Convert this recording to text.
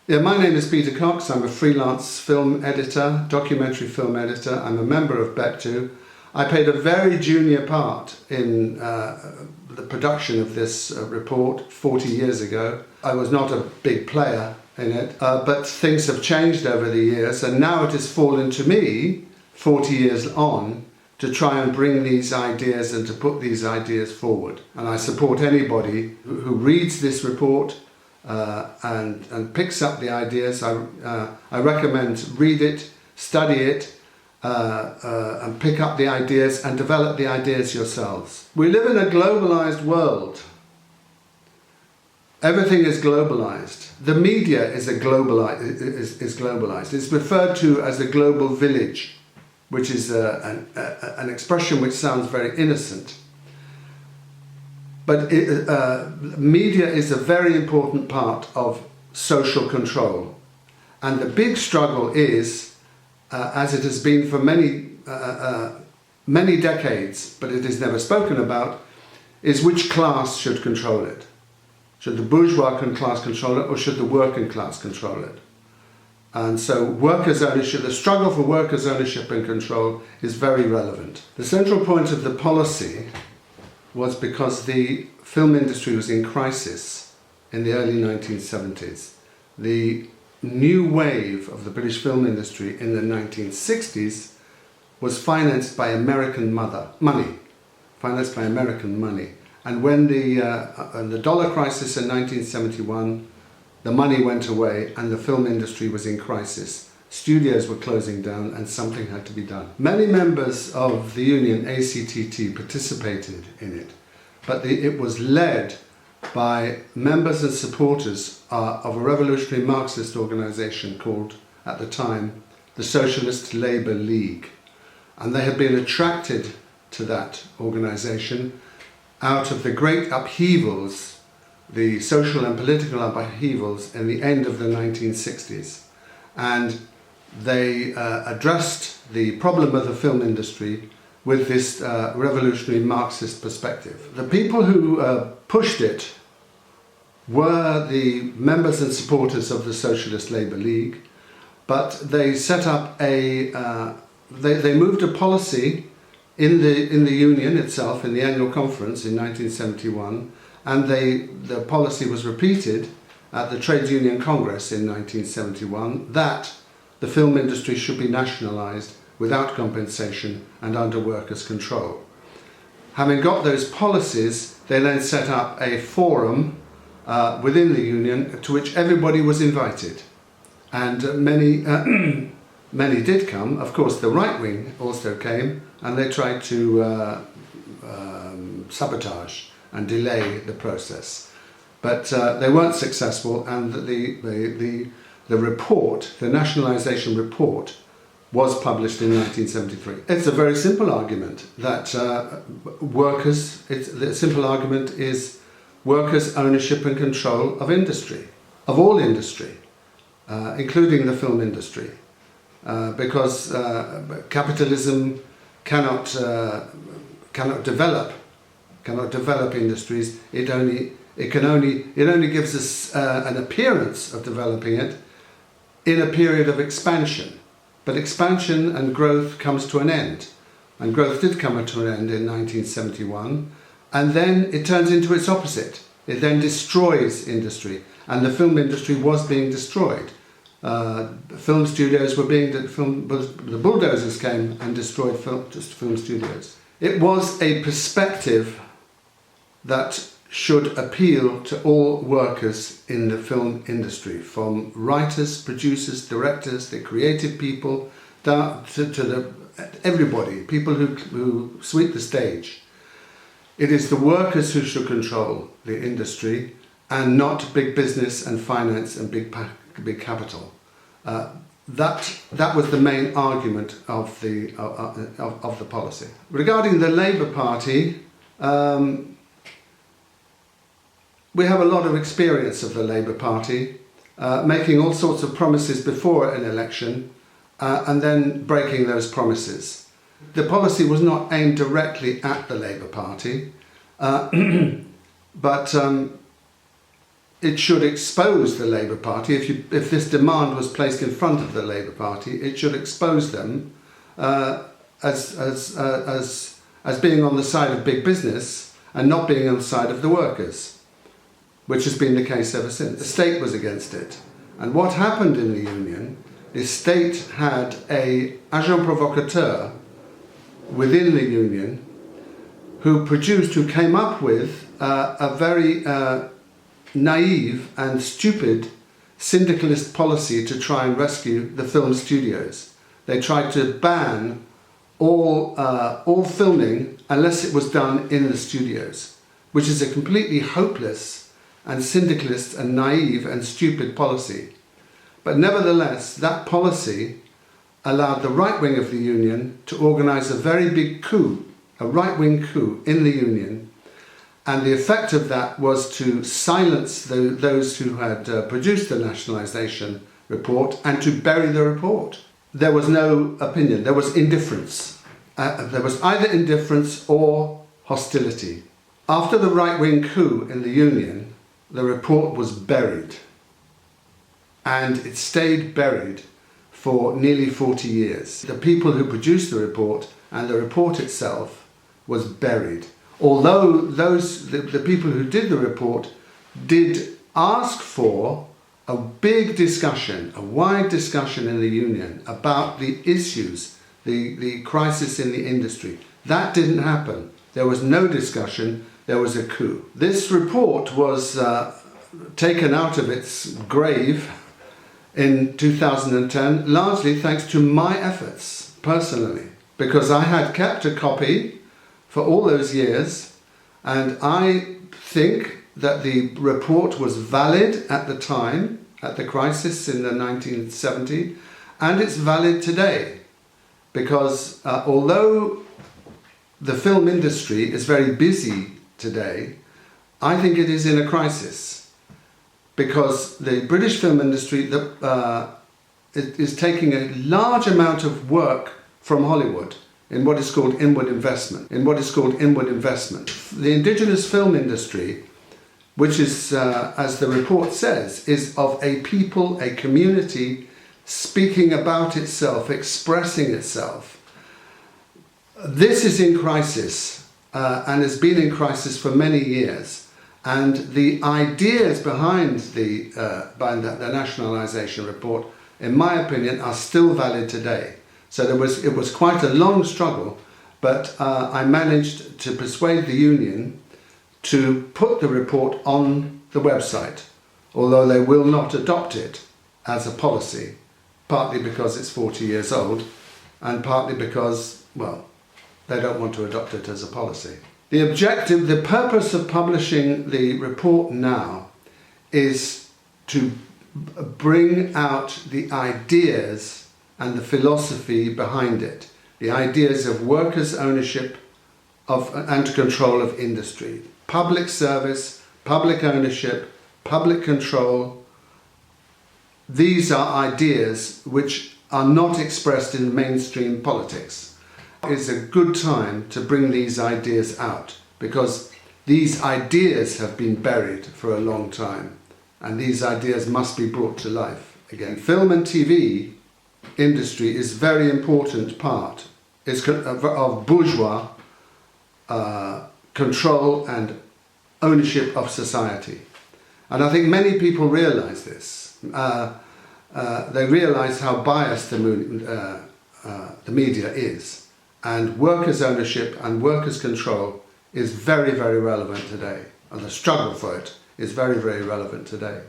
Yeah, my name is Peter Cox. I'm a freelance film editor, documentary film editor. I'm a member of BECTU. I played a very junior part in the production of this report 40 years ago. I was not a big player in it, but things have changed over the years, and now it has fallen to me, 40 years on, to try and bring these ideas and to put these ideas forward. And I support anybody who reads this report and picks up the ideas. I recommend read it, study it, and pick up the ideas and develop the ideas yourselves. We live in a globalized world. Everything is globalized. The media is globalized. It's referred to as the global village, which is an expression which sounds very innocent. But media is a very important part of social control. And the big struggle is, as it has been for many decades, but it is never spoken about, is which class should control it. Should the bourgeois class control it, or should the working class control it? And so workers' ownership, the struggle for workers' ownership and control is very relevant. The central point of the policy was because the film industry was in crisis in the early 1970s. The new wave of the British film industry in the 1960s was financed by American money. And when the dollar crisis in 1971, the money went away and the film industry was in crisis. Studios were closing down and something had to be done. Many members of the union ACTT participated in it, but it was led by members and supporters of a revolutionary Marxist organisation called, at the time, the Socialist Labour League. And they had been attracted to that organisation out of the great upheavals, the social and political upheavals in the end of the 1960s. And they addressed the problem of the film industry with this revolutionary Marxist perspective. The people who pushed it were the members and supporters of the Socialist Labour League, but they set up they moved a policy in the union itself, in the annual conference in 1971, and the policy was repeated at the Trades Union Congress in 1971 that the film industry should be nationalised without compensation and under workers' control. Having got those policies, they then set up a forum within the union to which everybody was invited. And many did come. Of course, the right wing also came, and they tried to sabotage and delay the process. But they weren't successful, and the report, the nationalisation report, was published in 1973. It's a very simple argument that the simple argument is workers' ownership and control of industry, of all industry, including the film industry, because capitalism cannot develop industries. It only gives us an appearance of developing it in a period of expansion. But expansion and growth comes to an end. And growth did come to an end in 1971. And then it turns into its opposite. It then destroys industry. And the film industry was being destroyed. Film studios were the bulldozers came and destroyed film studios. It was a perspective that should appeal to all workers in the film industry, from writers, producers, directors, the creative people, down to everybody, people who sweep the stage. It is the workers who should control the industry, and not big business and finance and big capital. That was the main argument of the policy. Regarding the Labour Party, we have a lot of experience of the Labour Party, making all sorts of promises before an election and then breaking those promises. The policy was not aimed directly at the Labour Party, but it should expose the Labour Party. If this demand was placed in front of the Labour Party, it should expose them as being on the side of big business and not being on the side of the workers, which has been the case ever since. The state was against it. And what happened in the union, the state had an agent provocateur within the union who came up with a very naive and stupid syndicalist policy to try and rescue the film studios. They tried to ban all filming unless it was done in the studios, which is a completely hopeless and syndicalist and naive and stupid policy. But nevertheless, that policy allowed the right wing of the union to organise a very big coup, a right-wing coup in the union, and the effect of that was to silence those who had produced the nationalisation report and to bury the report. There was no opinion, there was indifference. There was either indifference or hostility. After the right-wing coup in the union, the report was buried, and it stayed buried for nearly 40 years. The people who produced the report and the report itself was buried. Although the people who did the report did ask for a big discussion, a wide discussion in the union about the issues, the crisis in the industry. That didn't happen. There was no discussion, there was a coup. This report was taken out of its grave in 2010, largely thanks to my efforts, personally, because I had kept a copy for all those years, and I think that the report was valid at the time, at the crisis in the 1970s, and it's valid today, because although the film industry is very busy today, I think it is in a crisis, because the British film industry is taking a large amount of work from Hollywood in what is called inward investment. The indigenous film industry, which is, as the report says, is of a people, a community speaking about itself, expressing itself. This is in crisis and has been in crisis for many years. And the ideas behind the nationalisation report, in my opinion, are still valid today. So it was quite a long struggle, but I managed to persuade the union to put the report on the website, although they will not adopt it as a policy, partly because it's 40 years old, and partly because, well, they don't want to adopt it as a policy. The purpose of publishing the report now is to bring out the ideas and the philosophy behind it, the ideas of workers' ownership and control of industry, public service, public ownership, public control. These are ideas which are not expressed in mainstream politics. It's a good time to bring these ideas out, because these ideas have been buried for a long time, and these ideas must be brought to life again. Film and TV industry is a very important part of bourgeois control and ownership of society. And I think many people realise this. They realise how biased the media is. And workers' ownership and workers' control is very, very relevant today. And the struggle for it is very, very relevant today.